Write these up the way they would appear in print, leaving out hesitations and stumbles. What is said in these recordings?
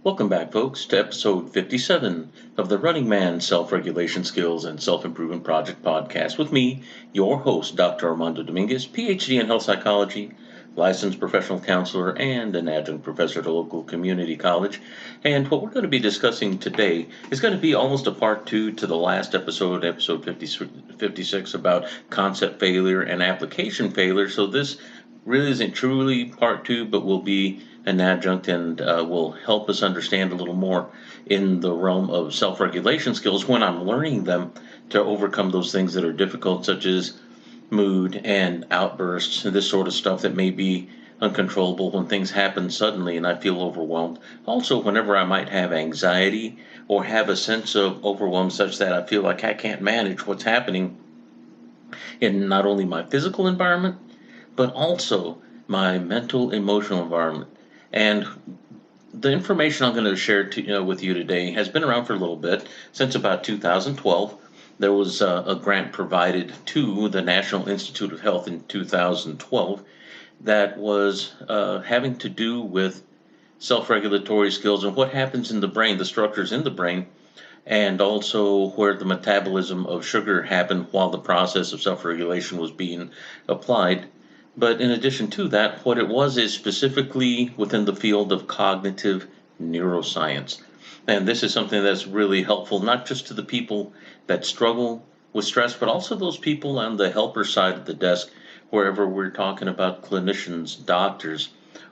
Welcome back, folks, to episode 57 of the Running Man Self-Regulation Skills and Self-Improvement Project podcast with me, your host, Dr. Armando Dominguez, PhD in health psychology, licensed professional counselor, and an adjunct professor at a local community college. And what we're going to be discussing today is going to be almost a part two to the last episode, episode 56, about concept failure and application failure. So this really isn't truly part two, but will be an adjunct and will help us understand a little more in the realm of self-regulation skills when I'm learning them to overcome those things that are difficult, such as mood and outbursts and this sort of stuff that may be uncontrollable when things happen suddenly and I feel overwhelmed. Also, whenever I might have anxiety or have a sense of overwhelm such that I feel like I can't manage what's happening in not only my physical environment, but also my mental, emotional environment. And the information I'm going to share with you today has been around for a little bit, since about 2012. There was a grant provided to the National Institute of Health in 2012 that was having to do with self-regulatory skills and what happens in the brain, the structures in the brain, and also where the metabolism of sugar happened while the process of self-regulation was being applied. But in addition to that, what it was is specifically within the field of cognitive neuroscience. And this is something that's really helpful, not just to the people that struggle with stress, but also those people on the helper side of the desk, wherever we're talking about clinicians, doctors,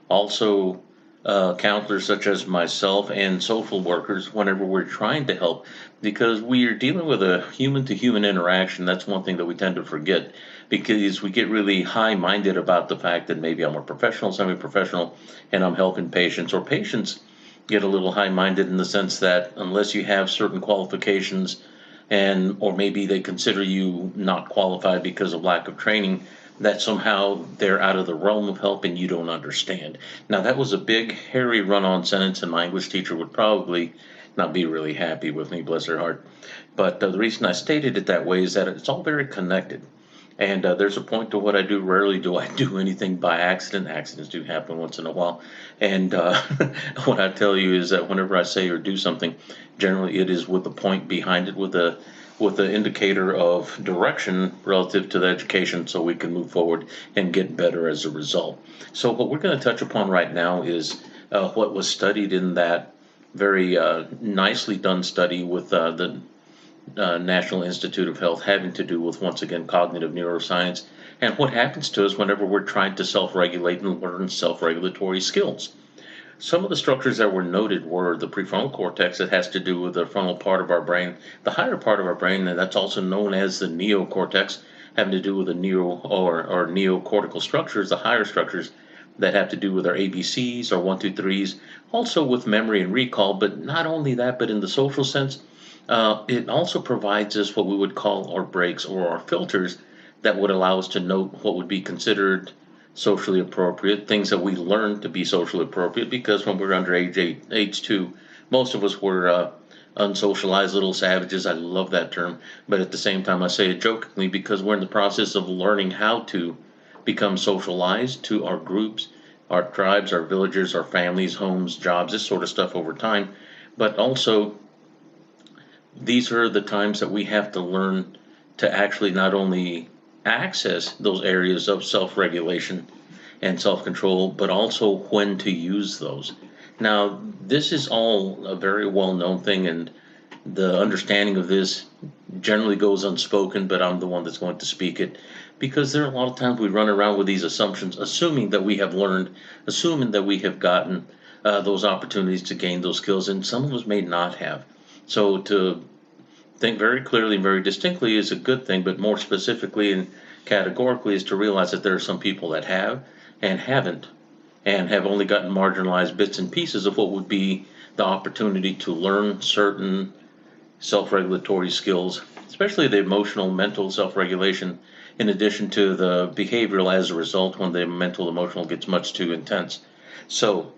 also counselors such as myself and social workers whenever we're trying to help, because we are dealing with a human-to-human interaction. That's one thing that we tend to forget, because we get really high-minded about the fact that maybe I'm a professional, semi-professional, and I'm helping patients, or patients get a little high-minded in the sense that unless you have certain qualifications or maybe they consider you not qualified because of lack of training, that somehow they're out of the realm of help and you don't understand. Now, that was a big, hairy run-on sentence, and my English teacher would probably not be really happy with me, bless her heart. But the reason I stated it that way is that it's all very connected. And there's a point to what I do. Rarely do I do anything by accident. Accidents do happen once in a while. And what I tell you is that whenever I say or do something, generally it is with a point behind it, with the indicator of direction relative to the education, so we can move forward and get better as a result. So what we're going to touch upon right now is what was studied in that very nicely done study with the National Institute of Health, having to do with, once again, cognitive neuroscience and what happens to us whenever we're trying to self-regulate and learn self-regulatory skills. Some of the structures that were noted were the prefrontal cortex, that has to do with the frontal part of our brain, the higher part of our brain, and that's also known as the neocortex, having to do with the or neocortical structures, the higher structures that have to do with our ABCs, our 1, 2, 3s, also with memory and recall. But not only that, but in the social sense, it also provides us what we would call our brakes or our filters that would allow us to note what would be considered socially appropriate, things that we learn to be socially appropriate, because when we're under age 2, most of us were unsocialized little savages. I love that term, but at the same time I say it jokingly because we're in the process of learning how to become socialized to our groups, our tribes, our villages, our families, homes, jobs, this sort of stuff over time. But also, these are the times that we have to learn to actually not only access those areas of self-regulation and self-control, but also when to use those. Now, this is all a very well-known thing, and the understanding of this generally goes unspoken, but I'm the one that's going to speak it, because there are a lot of times we run around with these assumptions, assuming that we have learned, assuming that we have gotten those opportunities to gain those skills, and some of us may not have. So to think very clearly and very distinctly is a good thing, but more specifically and categorically is to realize that there are some people that have and haven't, and have only gotten marginalized bits and pieces of what would be the opportunity to learn certain self-regulatory skills, especially the emotional, mental self-regulation, in addition to the behavioral as a result when the mental, emotional gets much too intense. So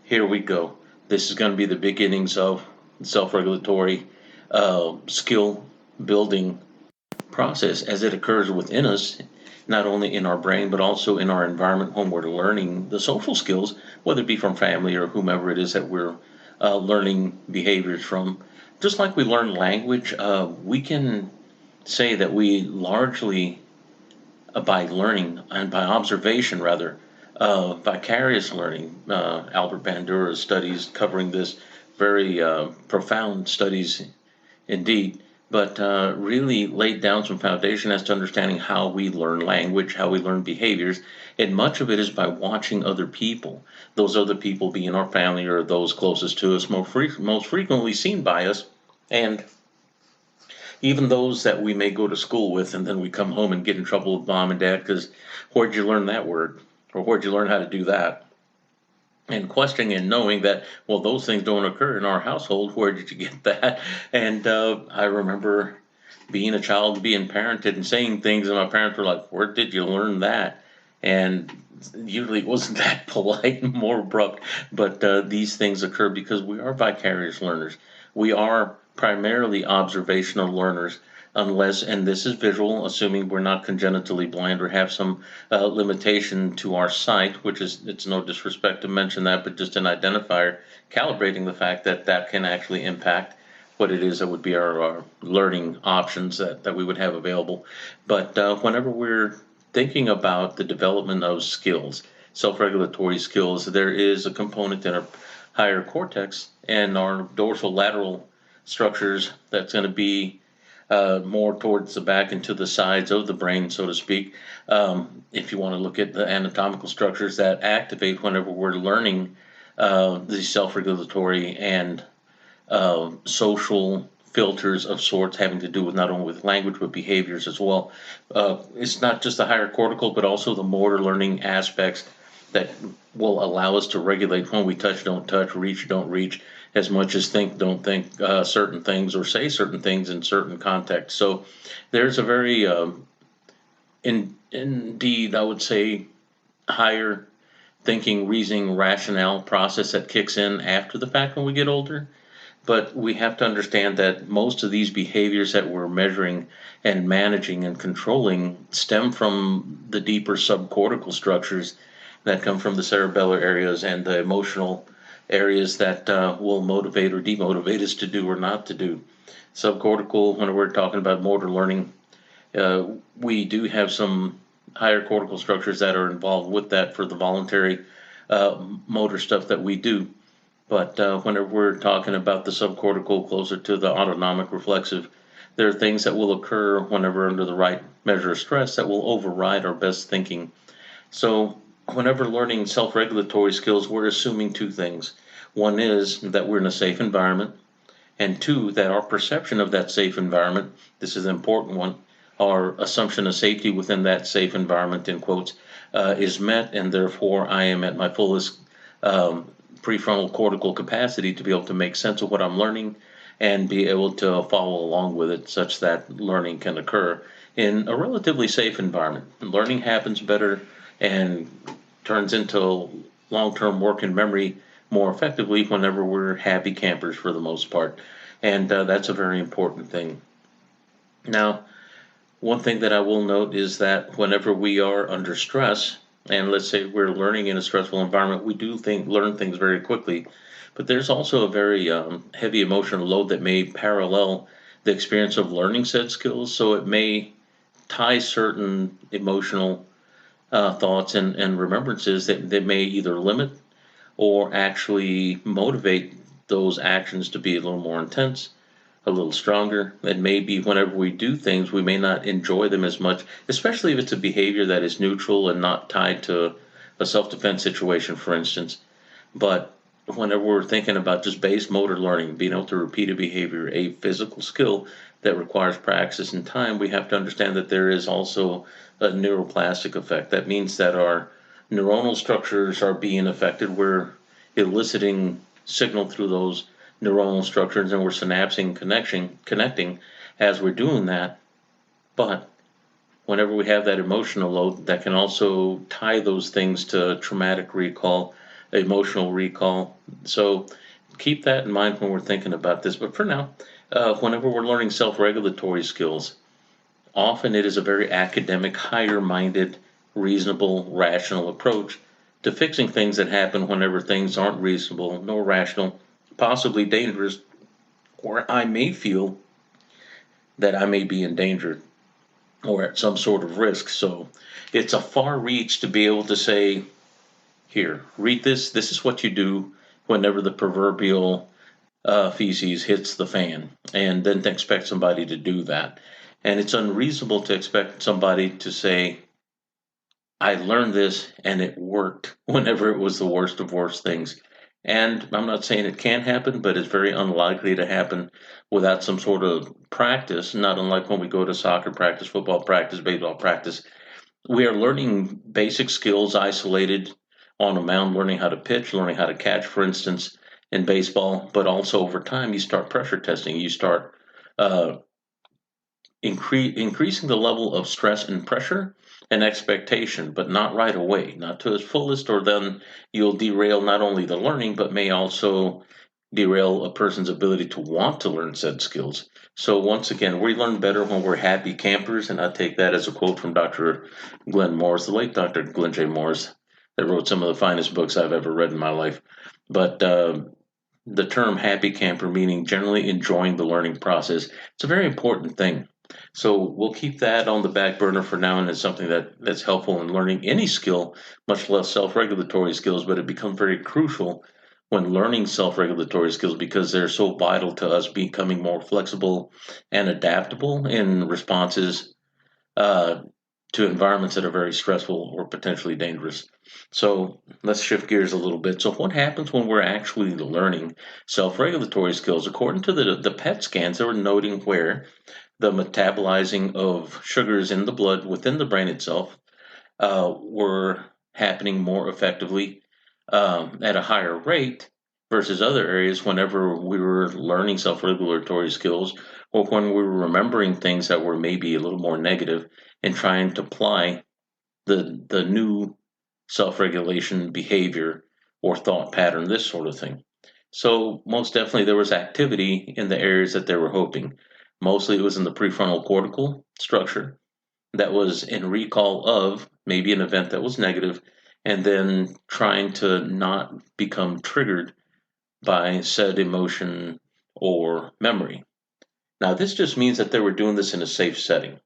here we go. This is going to be the beginnings of self-regulatory skill building process as it occurs within us, not only in our brain, but also in our environment when we're learning the social skills, whether it be from family or whomever it is that we're learning behaviors from. Just like we learn language, we can say that we largely, by learning and by observation rather, vicarious learning. Albert Bandura's studies covering this, very profound studies indeed, but really laid down some foundation as to understanding how we learn language, how we learn behaviors, and much of it is by watching other people. Those other people being our family or those closest to us, most frequently seen by us, and even those that we may go to school with, and then we come home and get in trouble with mom and dad because where'd you learn that word, or where'd you learn how to do that? And questioning and knowing that, well, those things don't occur in our household. Where did you get that? And I remember being a child, being parented and saying things, and my parents were like, where did you learn that? And usually it wasn't that polite and more abrupt, but these things occur because we are vicarious learners. We are primarily observational learners, unless, and this is visual, assuming we're not congenitally blind or have some limitation to our sight, which is, it's no disrespect to mention that, but just an identifier, calibrating the fact that that can actually impact what it is that would be our learning options that we would have available. But whenever we're thinking about the development of skills, self-regulatory skills, there is a component in our higher cortex and our dorsal lateral structures that's going to be more towards the back and to the sides of the brain, so to speak. If you want to look at the anatomical structures that activate whenever we're learning the self-regulatory and social filters of sorts, having to do with not only with language but behaviors as well. It's not just the higher cortical, but also the motor learning aspects that will allow us to regulate when we touch, don't touch, reach, don't reach, as much as think, don't think certain things or say certain things in certain contexts. So there's a very, indeed, I would say, higher thinking, reasoning, rationale process that kicks in after the fact when we get older. But we have to understand that most of these behaviors that we're measuring and managing and controlling stem from the deeper subcortical structures that come from the cerebellar areas and the emotional areas that will motivate or demotivate us to do or not to do. Subcortical, when we're talking about motor learning, we do have some higher cortical structures that are involved with that for the voluntary motor stuff that we do. But whenever we're talking about the subcortical closer to the autonomic reflexive, there are things that will occur whenever under the right measure of stress that will override our best thinking. So whenever learning self-regulatory skills, we're assuming two things. One is that we're in a safe environment, and two, that our perception of that safe environment, this is an important one, our assumption of safety within that safe environment, in quotes, is met, and therefore I am at my fullest prefrontal cortical capacity to be able to make sense of what I'm learning and be able to follow along with it such that learning can occur in a relatively safe environment. Learning happens better and turns into long-term work and memory more effectively whenever we're happy campers for the most part. And that's a very important thing. Now, one thing that I will note is that whenever we are under stress, and let's say we're learning in a stressful environment, we do learn things very quickly. But there's also a very heavy emotional load that may parallel the experience of learning said skills. So it may tie certain emotional thoughts and remembrances that may either limit or actually motivate those actions to be a little more intense, a little stronger. And maybe whenever we do things, we may not enjoy them as much, especially if it's a behavior that is neutral and not tied to a self-defense situation, for instance. But whenever we're thinking about just base motor learning, being able to repeat a behavior, a physical skill that requires practice and time, we have to understand that there is also a neuroplastic effect. That means that our neuronal structures are being affected. We're eliciting signal through those neuronal structures and we're synapsing connecting as we're doing that. But whenever we have that emotional load, that can also tie those things to traumatic recall, emotional recall. So keep that in mind when we're thinking about this. But for now, whenever we're learning self-regulatory skills, often it is a very academic, higher-minded, reasonable, rational approach to fixing things that happen whenever things aren't reasonable nor rational, possibly dangerous, or I may feel that I may be in danger or at some sort of risk. So it's a far reach to be able to say, here, read this. This is what you do whenever the proverbial feces hits the fan, and then to expect somebody to do that. And it's unreasonable to expect somebody to say, I learned this and it worked whenever it was the worst of worst things. And I'm not saying it can't happen, but it's very unlikely to happen without some sort of practice, not unlike when we go to soccer practice, football practice, baseball practice. We are learning basic skills isolated on a mound, learning how to pitch, learning how to catch, for instance, in baseball. But also over time, you start pressure testing. You start uh, increasing the level of stress and pressure and expectation, but not right away, not to its fullest, or then you'll derail not only the learning, but may also derail a person's ability to want to learn said skills. So once again, we learn better when we're happy campers, and I take that as a quote from Dr. Glenn Morris, the late Dr. Glenn J. Morris, that wrote some of the finest books I've ever read in my life. But the term happy camper, meaning generally enjoying the learning process, it's a very important thing. So we'll keep that on the back burner for now, and it's something that's helpful in learning any skill, much less self-regulatory skills, but it becomes very crucial when learning self-regulatory skills because they're so vital to us becoming more flexible and adaptable in responses uh, to environments that are very stressful or potentially dangerous. So let's shift gears a little bit. So what happens when we're actually learning self-regulatory skills? According to the PET scans, they were noting where the metabolizing of sugars in the blood within the brain itself were happening more effectively at a higher rate versus other areas whenever we were learning self-regulatory skills or when we were remembering things that were maybe a little more negative and trying to apply the new self-regulation behavior or thought pattern, this sort of thing. So most definitely there was activity in the areas that they were hoping. Mostly it was in the prefrontal cortical structure that was in recall of maybe an event that was negative and then trying to not become triggered by said emotion or memory. Now, this just means that they were doing this in a safe setting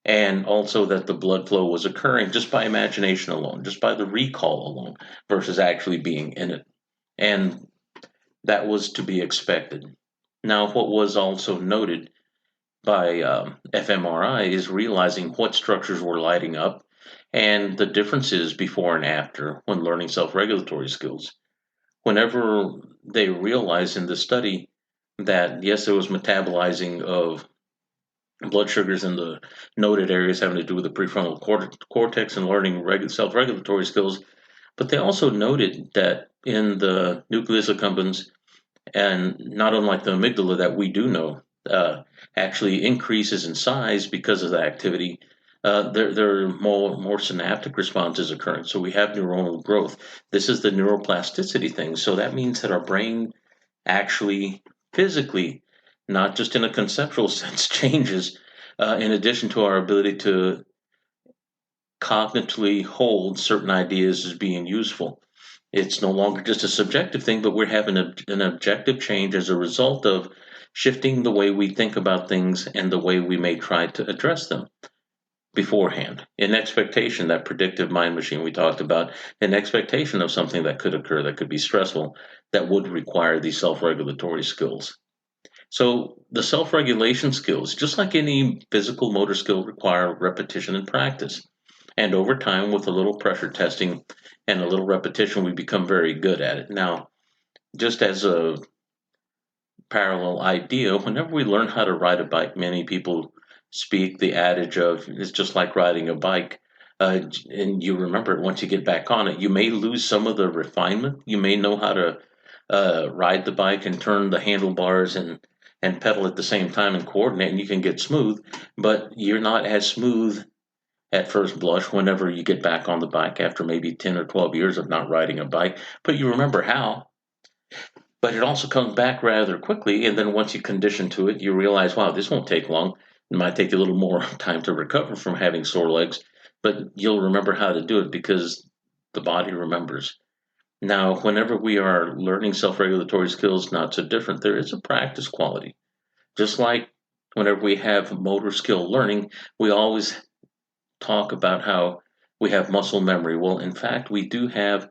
and also that the blood flow was occurring just by imagination alone, just by the recall alone versus actually being in it. And that was to be expected. Now, what was also noted by fMRI is realizing what structures were lighting up and the differences before and after when learning self-regulatory skills. Whenever they realized in the study that yes, there was metabolizing of blood sugars in the noted areas having to do with the prefrontal cortex and learning self-regulatory skills, but they also noted that in the nucleus accumbens and not unlike the amygdala that we do know actually increases in size because of the activity. There are more synaptic responses occurring. So we have neuronal growth. This is the neuroplasticity thing. So that means that our brain actually physically, not just in a conceptual sense, changes in addition to our ability to cognitively hold certain ideas as being useful. It's no longer just a subjective thing, but we're having an objective change as a result of shifting the way we think about things and the way we may try to address them beforehand. In expectation, that predictive mind machine we talked about, an expectation of something that could occur that could be stressful, that would require these self-regulatory skills. So the self-regulation skills, just like any physical motor skill, require repetition and practice. And over time, with a little pressure testing and a little repetition, we become very good at it. Now, just as a parallel idea, whenever we learn how to ride a bike, many people speak the adage of it's just like riding a bike. And you remember it once you get back on it. You may lose some of the refinement. You may know how to ride the bike and turn the handlebars and pedal at the same time and coordinate, and you can get smooth, but you're not as smooth at first blush whenever you get back on the bike after maybe 10 or 12 years of not riding a bike, but you remember how. But it also comes back rather quickly, and then once you condition to it, you realize, wow, this won't take long. It might take a little more time to recover from having sore legs, but you'll remember how to do it because the body remembers. Now, whenever we are learning self-regulatory skills, not so different, there is a practice quality. Just like whenever we have motor skill learning, we always talk about how we have muscle memory. Well, in fact, we do have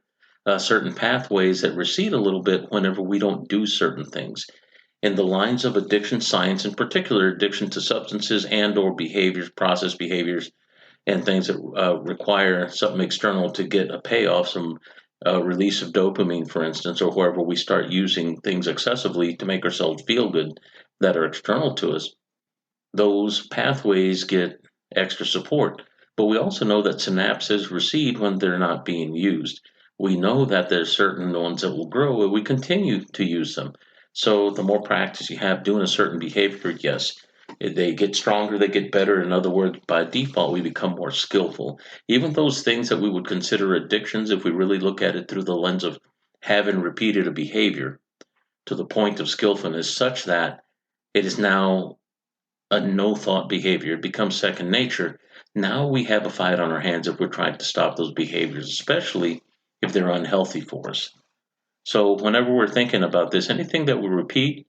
certain pathways that recede a little bit whenever we don't do certain things. In the lines of addiction science, in particular, addiction to substances and/or behaviors, process behaviors, and things that require something external to get a payoff, some release of dopamine, for instance, or wherever we start using things excessively to make ourselves feel good that are external to us, those pathways get extra support. But we also know that synapses recede when they're not being used. We know that there's certain ones that will grow and we continue to use them. So the more practice you have doing a certain behavior, yes, they get stronger, they get better. In other words, by default, we become more skillful. Even those things that we would consider addictions, if we really look at it through the lens of having repeated a behavior to the point of skillfulness, such that it is now a no thought behavior. It becomes second nature. Now we have a fight on our hands if we're trying to stop those behaviors, especially if they're unhealthy for us. So, whenever we're thinking about this, anything that we repeat,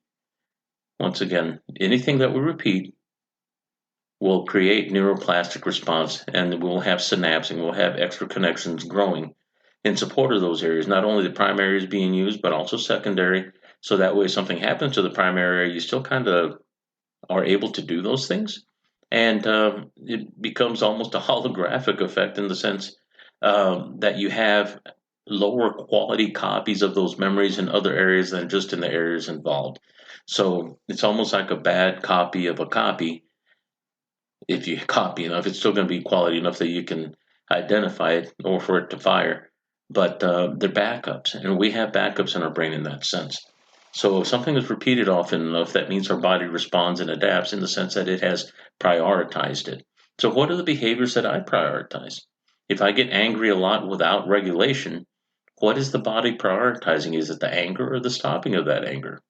once again, anything that we repeat will create neuroplastic response and we'll have synapsing, we'll have extra connections growing in support of those areas. Not only the primary is being used, but also secondary. So that way, if something happens to the primary area, you still kind of are able to do those things. And it becomes almost a holographic effect in the sense that you have lower quality copies of those memories in other areas than just in the areas involved. So it's almost like a bad copy of a copy. If you copy enough, it's still going to be quality enough that you can identify it or for it to fire. But they're backups, and we have backups in our brain in that sense. So if something is repeated often enough, that means our body responds and adapts in the sense that it has prioritized it. So what are the behaviors that I prioritize? If I get angry a lot without regulation, what is the body prioritizing? Is it the anger or the stopping of that anger?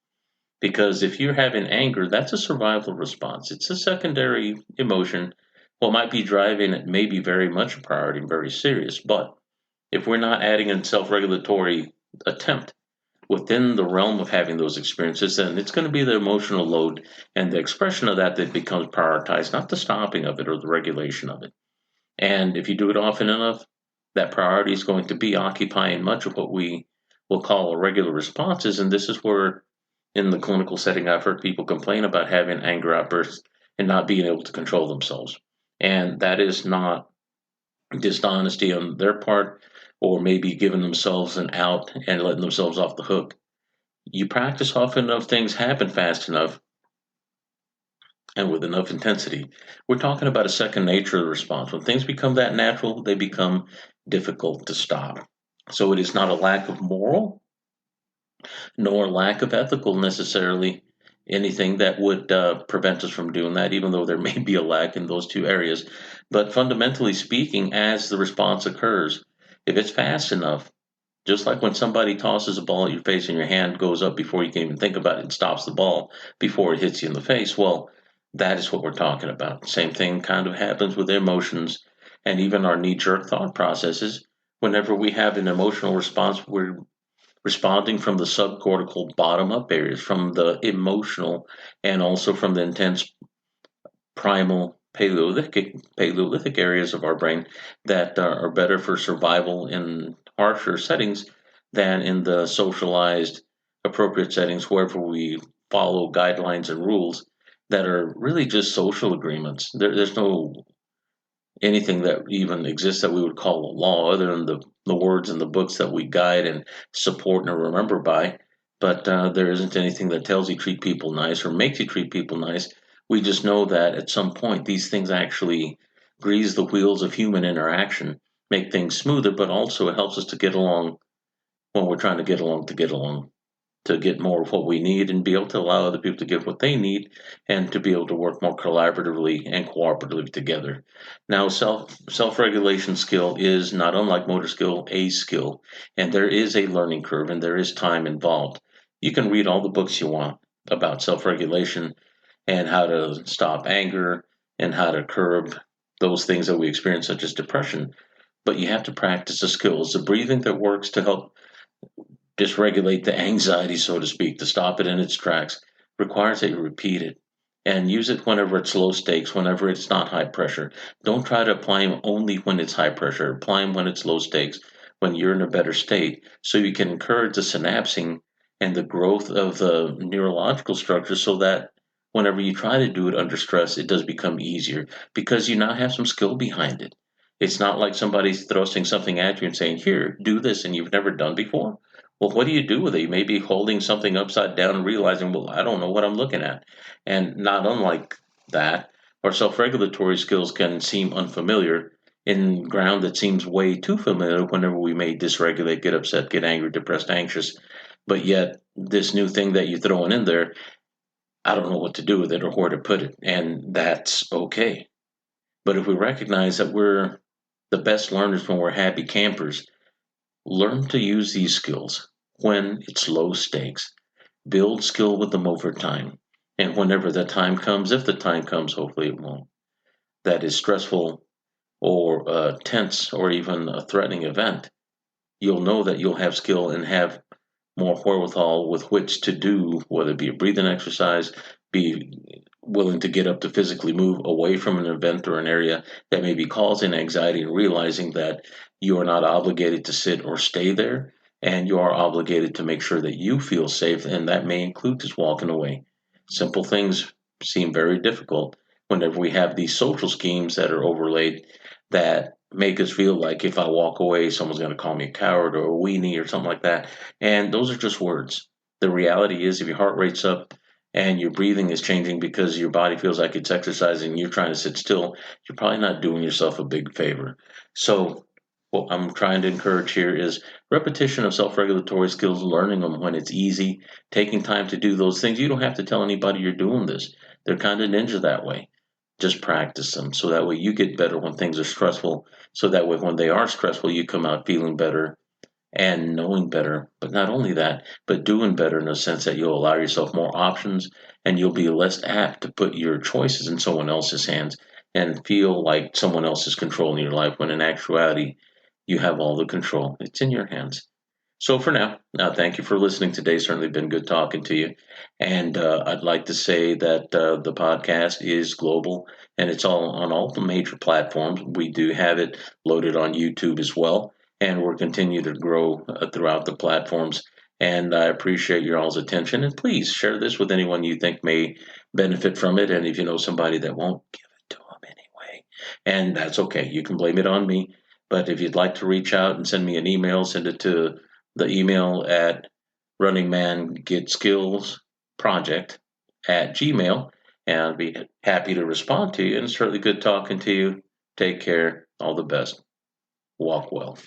Because if you're having anger, that's a survival response. It's a secondary emotion. What might be driving it may be very much a priority and very serious. But if we're not adding a self regulatory attempt within the realm of having those experiences, then it's going to be the emotional load and the expression of that that becomes prioritized, not the stopping of it or the regulation of it. And if you do it often enough, that priority is going to be occupying much of what we will call regular responses. And this is where, in the clinical setting, I've heard people complain about having anger outbursts and not being able to control themselves. And that is not dishonesty on their part or maybe giving themselves an out and letting themselves off the hook. You practice often enough, things happen fast enough and with enough intensity. We're talking about a second nature of the response. When things become that natural, they become difficult to stop. So it is not a lack of moral nor lack of ethical necessarily anything that would prevent us from doing that, even though there may be a lack in those two areas. But fundamentally speaking, as the response occurs, if it's fast enough, just like when somebody tosses a ball at your face and your hand goes up before you can even think about it and stops the ball before it hits you in the face, well, that is what we're talking about. Same thing kind of happens with emotions and even our knee jerk thought processes. Whenever we have an emotional response, we're responding from the subcortical bottom up areas, from the emotional and also from the intense primal Paleolithic areas of our brain that are better for survival in harsher settings than in the socialized appropriate settings wherever we follow guidelines and rules that are really just social agreements. There's no anything that even exists that we would call a law other than the words in the books that we guide and support and remember by. But there isn't anything that tells you treat people nice or makes you treat people nice. We just know that at some point these things actually grease the wheels of human interaction, make things smoother, but also it helps us to get along when we're trying to get along to get along, to get more of what we need and be able to allow other people to get what they need and to be able to work more collaboratively and cooperatively together. Now, self-regulation skill is not unlike motor skill, a skill, and there is a learning curve and there is time involved. You can read all the books you want about self-regulation and how to stop anger and how to curb those things that we experience, such as depression. But you have to practice the skills, the breathing that works to help dysregulate the anxiety, so to speak, to stop it in its tracks, requires that you repeat it and use it whenever it's low stakes, whenever it's not high pressure. Don't try to apply them only when it's high pressure. Apply them when it's low stakes, when you're in a better state, so you can encourage the synapsing and the growth of the neurological structure so that whenever you try to do it under stress, it does become easier because you now have some skill behind it. It's not like somebody's thrusting something at you and saying, here, do this, and you've never done before. Well, what do you do with it? You may be holding something upside down and realizing, well, I don't know what I'm looking at. And not unlike that, our self regulatory skills can seem unfamiliar in ground that seems way too familiar whenever we may dysregulate, get upset, get angry, depressed, anxious. But yet, this new thing that you're throwing in there, I don't know what to do with it or where to put it. And that's okay. But if we recognize that we're the best learners when we're happy campers, learn to use these skills when it's low stakes. Build skill with them over time. And whenever the time comes, if the time comes, hopefully it won't, that is stressful or tense or even a threatening event, you'll know that you'll have skill and have more wherewithal with which to do, whether it be a breathing exercise, be willing to get up to physically move away from an event or an area that may be causing anxiety, and realizing that you are not obligated to sit or stay there, and you are obligated to make sure that you feel safe, and that may include just walking away. Simple things seem very difficult whenever we have these social schemes that are overlaid that make us feel like if I walk away, someone's going to call me a coward or a weenie or something like that. And those are just words. The reality is, if your heart rate's up and your breathing is changing because your body feels like it's exercising and you're trying to sit still, you're probably not doing yourself a big favor. So, what I'm trying to encourage here is repetition of self regulatory skills, learning them when it's easy, taking time to do those things. You don't have to tell anybody you're doing this. They're kind of ninja that way. Just practice them so that way you get better when things are stressful. So that way, when they are stressful, you come out feeling better and knowing better. But not only that, but doing better in the sense that you'll allow yourself more options and you'll be less apt to put your choices in someone else's hands and feel like someone else is controlling your life when in actuality, you have all the control. It's in your hands. So for now, thank you for listening today. Certainly been good talking to you. And I'd like to say that the podcast is global and it's all on all the major platforms. We do have it loaded on YouTube as well. And we're continuing to grow throughout the platforms. And I appreciate your all's attention. And please share this with anyone you think may benefit from it. And if you know somebody that won't, give it to them anyway. And that's okay. You can blame it on me. But if you'd like to reach out and send me an email, send it to the email at runningmangetskillsproject@gmail, and I'd be happy to respond to you. And it's certainly good talking to you. Take care. All the best. Walk well.